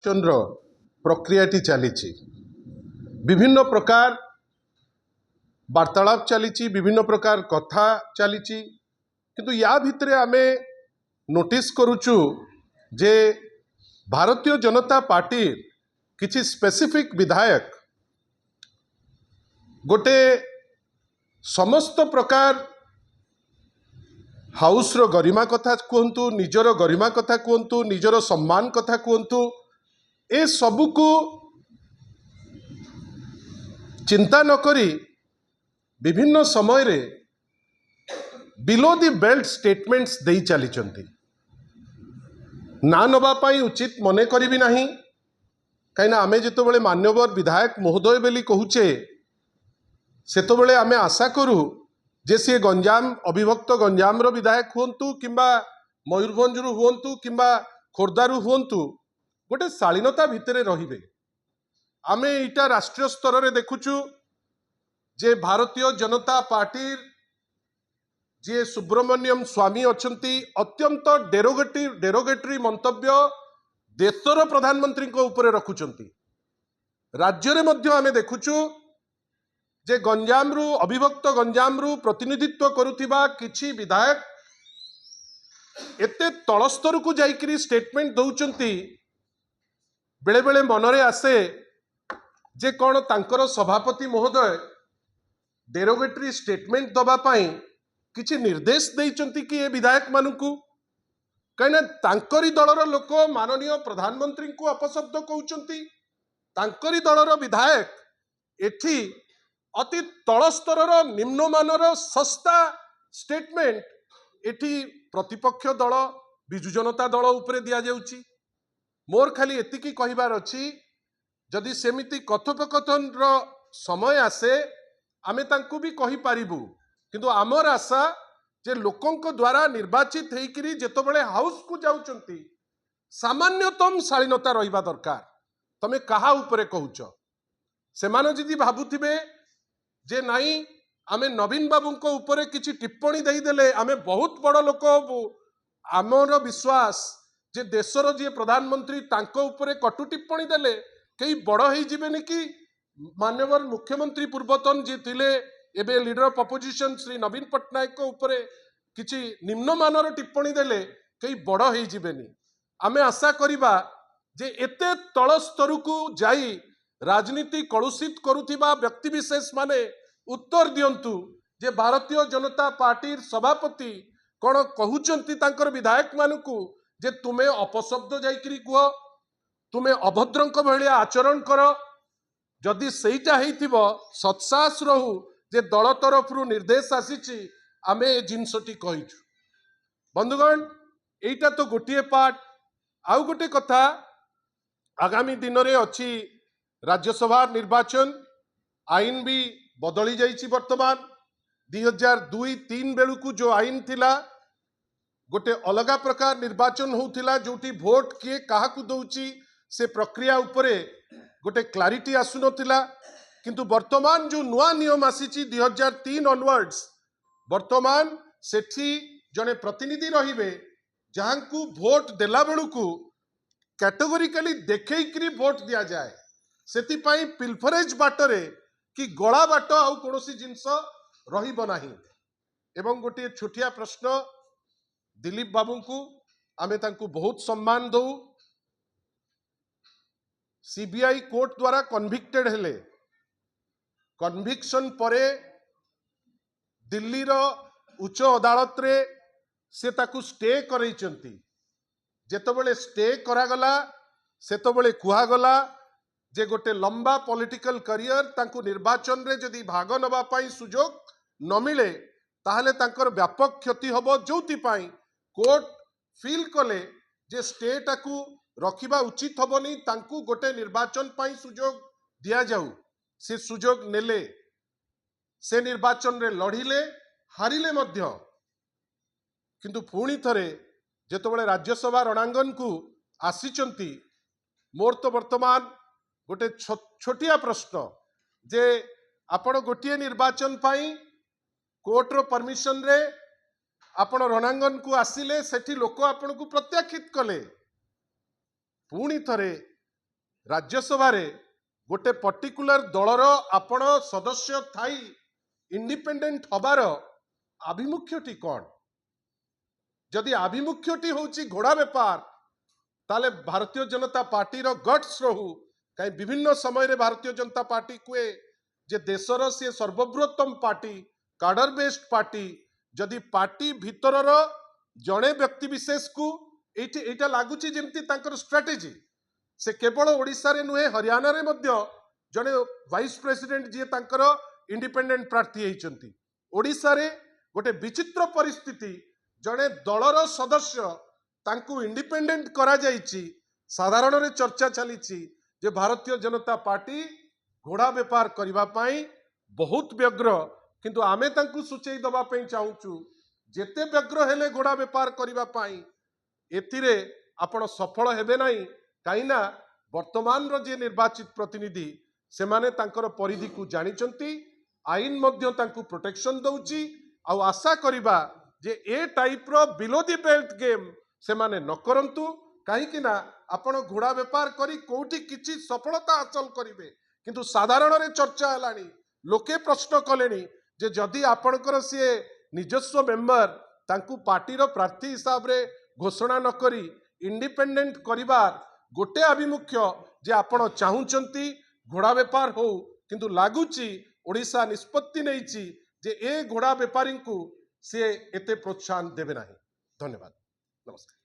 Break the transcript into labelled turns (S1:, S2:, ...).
S1: चंद्र प्रक्रियाटी चली विभिन्न प्रकार वार्तालाप चली विभिन्न प्रकार कथा चली किंतु या भितर आमे नोटिस करुचु जे भारतीय जनता पार्टी किछि स्पेसिफिक विधायक गोटे समस्त प्रकार हाउस रो गरिमा कथा कहतु निजर गरिमा कथा कहतु निजर सम्मान कथा कहतु ए सबुकु चिंता न करी विभिन्न समय रे बिलो दी बेल्ट स्टेटमेंट्स दे चली ना नबा पाई उचित मने करी नहीं कहीं आमे जिते बड़े मान्यवर विधायक महोदय बेली कहूचे सेतबेले आमे आशा करूँ जे सी गंजाम अविभक्त गंजाम रो विधायक हुंतु किंबा मयूरभंज रु हुंतु किंबा खोर्धारू हुंतु गोटे शालीनता भितर रहिबे। आमे इटा राष्ट्रीय स्तर रे देखुचु जे भारतीय जनता पार्टी जे सुब्रमण्यम स्वामी अछंती अत्यंत डेरोगेटरी मंतव्य देशर प्रधानमंत्री को ऊपर रखुचंती। राज्य रे मध्य आमे देखुचु जे गंजाम रु अविभक्त गंजाम रु प्रतिनिधित्व करुथिबा किछि विधायक एते तलस्तर को जाइकरी स्टेटमेंट दउचंती बेले बेले मनरे आसे जे कौन तांकर सभापति महोदय डेरोगेटरी स्टेटमेंट दबा पाई किछि निर्देश देइचंती कि ए विधायक मानकू कहीं तांकरी दलर लोक माननीय प्रधानमंत्री को अपशब्द कहउचंती तांकरी दलर विधायक एठी अति तलस्तर निम्नमानर सस्ता स्टेटमेंट एठी प्रतिपक्ष दल बिजु जनता दल उपरे दिया जाउची। मोर खाली एतिकी कहिबार अछि जदि सेमिति कथोपकथन रो समय आसे आमे तांकु भी कहि पारिबु किंतु आमर आशा जे लोकंक द्वारा निर्वाचित हेकरी जेतबेले हाउस को जाउचंती सामान्यतम शालीनता रहिबा दरकार। तमे कहा उपरे कहूच से मानो जदि भाबुथिबे जे नाई आमे नवीन बाबू को ऊपर किछि टिप्पणी दे देले आमे बहुत बड़ लोक आमर विश्वास जे देशर जी प्रधानमंत्री तांको ऊपर कटु टिप्पणी देले कई बड़ हो जिबेनि कि माननीय मुख्यमंत्री पूर्वतन जी थिले एबे लीडर ऑफ अपोजिशन श्री नवीन पट्टनायक को ऊपर किछि निम्नमानर टिप्पणी देले कई बड़ हो जिबेनि। आमे आशा करिबा जे एते तल स्तर को जाई राजनीति कलुषित करुथिबा व्यक्ति विशेष माने उत्तर दियंतु जे भारतीय जनता पार्टी सभापति कौन कहउचंती तांकर विधायक मानकू जे तुमे अपशब्द जाइकरी कुह तुमे अभद्रंक भलिया आचरण कर जदि सेईटा हेइथिबो सत्साहस रहू जे दल तरफ निर्देश आसीची आमे ए जिनसटी कहिछु। बंधुगण एइटा तो गोटे पार्ट आउ गोटे कथा आगामी दिन रे अछि राज्यसभा निर्वाचन आईन भी बदली जाइछि। वर्तमान 2002-3 बेलू को जो आईन थिला गोटे अलगा प्रकार निर्वाचन होउथिला जोटी भोट किए काहा को दउची से प्रक्रिया उपरे गोटे क्लारिटी आसुनथिला किंतु वर्तमान जो नुआ नियम आसीची 2003 ऑनवर्ड्स वर्तमान सेठी जने प्रतिनिधि रहिबे जहांकू भोट देला बेलू को कैटेगोरिकली देखैकरी भोट दिया जाए सेति पई पिल्फरेज बाटरे कि गला बाट आउ कोनोसी जिंस रहिबो नाही। एवं गोटे छोटिया प्रश्न दिलीप बाबू को आमे तांकू बहुत सम्मान दऊ सीबीआई कोर्ट द्वारा कन्विक्टेड हेले कन्विक्शन परे दिल्ली रो उच्च अदालत रे से ताकू स्टे करैचंती जेतबेले स्टे करागला सेतबेले कुहागला जे गोटे लंबा पॉलिटिकल करियर तांकू निर्वाचन रे जदि भाग नबा पाई सुजोग न मिले ताहले तांकर व्यापक क्षति हबो जोति पाई कोर्ट फील कले जे स्टेट को रखिबा उचित हबनी तांकू गोटे निर्वाचन पाई सुजोग दिया जाऊ से सुजोग नेले से निर्वाचन रे लढ़िले हारिले मध्य किंतु पुणी थरे जेतबेले राज्यसभा रणांगन को आसीचंती मोर तो वर्तमान गोटे छोटिया प्रश्न जे आपण गोटे निर्वाचन पाई कोर्ट रो परमिशन रे आपण रणांगन को आसिले सेठी लोक आपण को प्रत्याखित कले पुणी थरे राज्यसभा रे गोटे पर्टिकुलर दलर आपण सदस्य थाई इंडिपेंडेंट हबार आभिमुख्यटी कौन? जदि आभिमुख्यटी होची घोड़ा बेपार ताले भारतीय जनता पार्टी रो गट्स रहू कहीं विभिन्न समय रे भारतीय जनता पार्टी कुए जे देशर सी सर्वबृहत्तम पार्टी कार्डर बेस्ड पार्टी जदि पार्टी भितरर जड़े व्यक्ति विशेष को एटा लगुच जमती स्ट्राटेजी से केवल ओडिशा रे नुहे हरियाणा रे मध्य जड़े वाइस प्रेसिडेंट जी तांकर इंडिपेंडेंट प्रार्थी होती ओडिशा रे गोटे विचित्र परिस्थिति जड़े दलर सदस्य तांकु इंडिपेंडेंट करा जाइछि साधारण रे चर्चा चली जे भारतीय जनता पार्टी घोड़ा बेपार करबा पई बहुत व्यग्र किंतु आमे तांकु सूचई दबा पई चाहूचु जेते व्यग्र हेले घोड़ा बेपार करबा पई एथिरे आपण सफल हेबे नाही काईना वर्तमान रो जे निर्वाचित प्रतिनिधि से माने तांकर परिधि को जानिचंती आईन मध्य तांकु प्रोटेक्शन दउची आ आशा करिबा जे ए टाइप रो बिलो दी बेल्ट गेम से माने न करंतु कहीं ना आपण घोड़ा बेपार करी कोठी किछि सफलता हासिल करिवे किंतु साधारण रे चर्चा हलानी लोके प्रश्न कलेनी जे जदि आपणकर सी निजस्व मेंबर तांकु पार्टी रो प्रार्थी हिसाब रे घोषणा न करी इंडिपेंडेंट करिबार गोटे आभिमुख्य जे आपण चाहुचंती घोड़ा बेपार हो किंतु लागुची ओडिशा निष्पत्ति नैची जे ए घोड़ा बेपारी को सी एते प्रोत्साहन देबे नाही। धन्यवाद, नमस्कार।